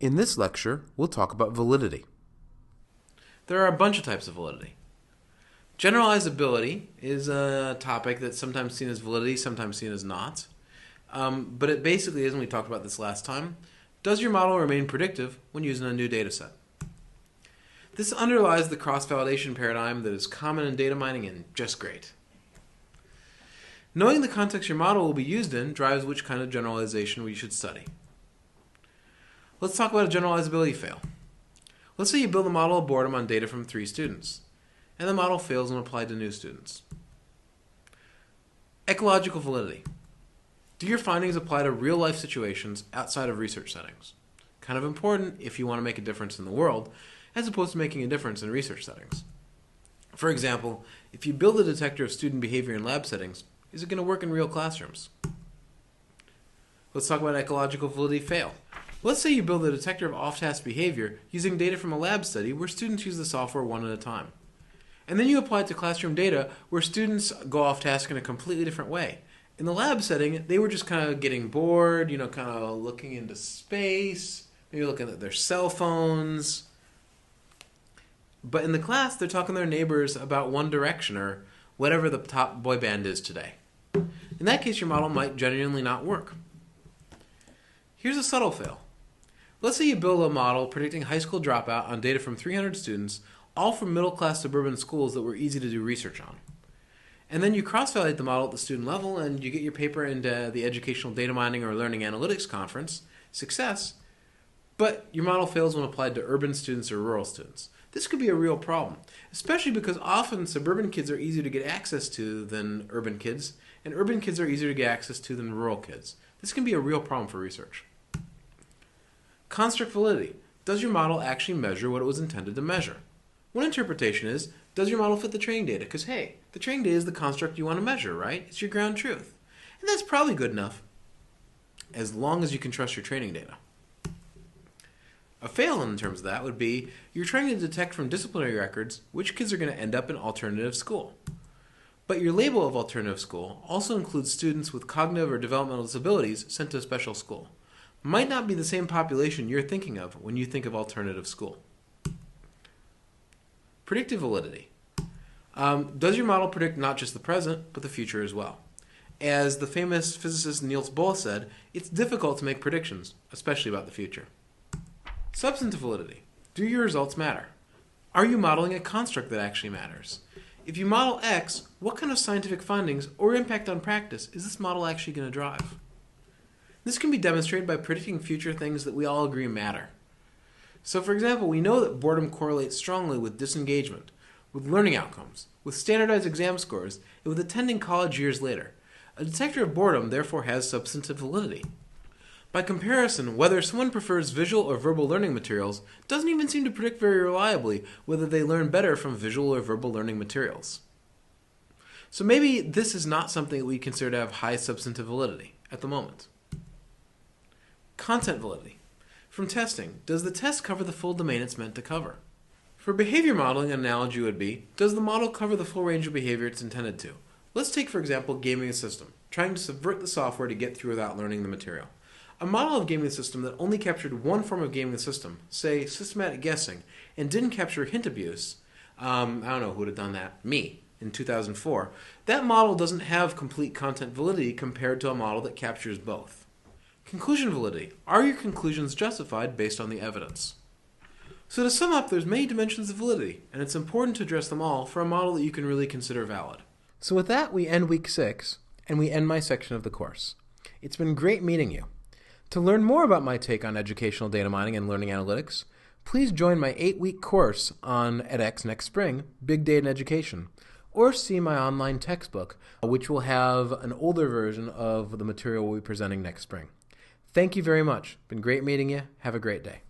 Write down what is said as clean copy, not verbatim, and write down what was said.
In this lecture, we'll talk about validity. There are a bunch of types of validity. Generalizability is a topic that's sometimes seen as validity, sometimes seen as not. But it basically is, and we talked about this last time, does your model remain predictive when using a new data set? This underlies the cross-validation paradigm that is common in data mining and just great. Knowing the context your model will be used in drives which kind of generalization we should study. Let's talk about a generalizability fail. Let's say you build a model of boredom on data from 3 students, and the model fails when applied to new students. Ecological validity. Do your findings apply to real-life situations outside of research settings? Kind of important if you want to make a difference in the world, as opposed to making a difference in research settings. For example, if you build a detector of student behavior in lab settings, is it going to work in real classrooms? Let's talk about ecological validity fail. Let's say you build a detector of off-task behavior using data from a lab study where students use the software one at a time. And then you apply it to classroom data where students go off-task in a completely different way. In the lab setting, they were just kind of getting bored, kind of looking into space, maybe looking at their cell phones. But in the class, they're talking to their neighbors about One Direction or whatever the top boy band is today. In that case, your model might genuinely not work. Here's a subtle fail. Let's say you build a model predicting high school dropout on data from 300 students, all from middle-class suburban schools that were easy to do research on. And then you cross-validate the model at the student level and you get your paper into the Educational Data Mining or Learning Analytics Conference. Success. But your model fails when applied to urban students or rural students. This could be a real problem, especially because often suburban kids are easier to get access to than urban kids, and urban kids are easier to get access to than rural kids. This can be a real problem for research. Construct validity. Does your model actually measure what it was intended to measure? One interpretation is, does your model fit the training data? Because, hey, the training data is the construct you want to measure, right? It's your ground truth. And that's probably good enough, as long as you can trust your training data. A fail in terms of that would be, you're trying to detect from disciplinary records which kids are going to end up in alternative school. But your label of alternative school also includes students with cognitive or developmental disabilities sent to a special school. Might not be the same population you're thinking of when you think of alternative school. Predictive validity. Does your model predict not just the present, but the future as well? As the famous physicist Niels Bohr said, it's difficult to make predictions, especially about the future. Substantive validity. Do your results matter? Are you modeling a construct that actually matters? If you model X, what kind of scientific findings or impact on practice is this model actually going to drive? This can be demonstrated by predicting future things that we all agree matter. So for example, we know that boredom correlates strongly with disengagement, with learning outcomes, with standardized exam scores, and with attending college years later. A detector of boredom therefore has substantive validity. By comparison, whether someone prefers visual or verbal learning materials doesn't even seem to predict very reliably whether they learn better from visual or verbal learning materials. So maybe this is not something that we consider to have high substantive validity at the moment. Content validity. From testing, does the test cover the full domain it's meant to cover? For behavior modeling, an analogy would be, does the model cover the full range of behavior it's intended to? Let's take, for example, gaming a system, trying to subvert the software to get through without learning the material. A model of gaming a system that only captured one form of gaming the system, say systematic guessing, and didn't capture hint abuse, I don't know who would have done that, me, in 2004, that model doesn't have complete content validity compared to a model that captures both. Conclusion validity. Are your conclusions justified based on the evidence? So to sum up, there's many dimensions of validity, and it's important to address them all for a model that you can really consider valid. So with that, we end week 6, and we end my section of the course. It's been great meeting you. To learn more about my take on educational data mining and learning analytics, please join my 8-week course on edX next spring, Big Data in Education, or see my online textbook, which will have an older version of the material we'll be presenting next spring. Thank you very much. Been great meeting you. Have a great day.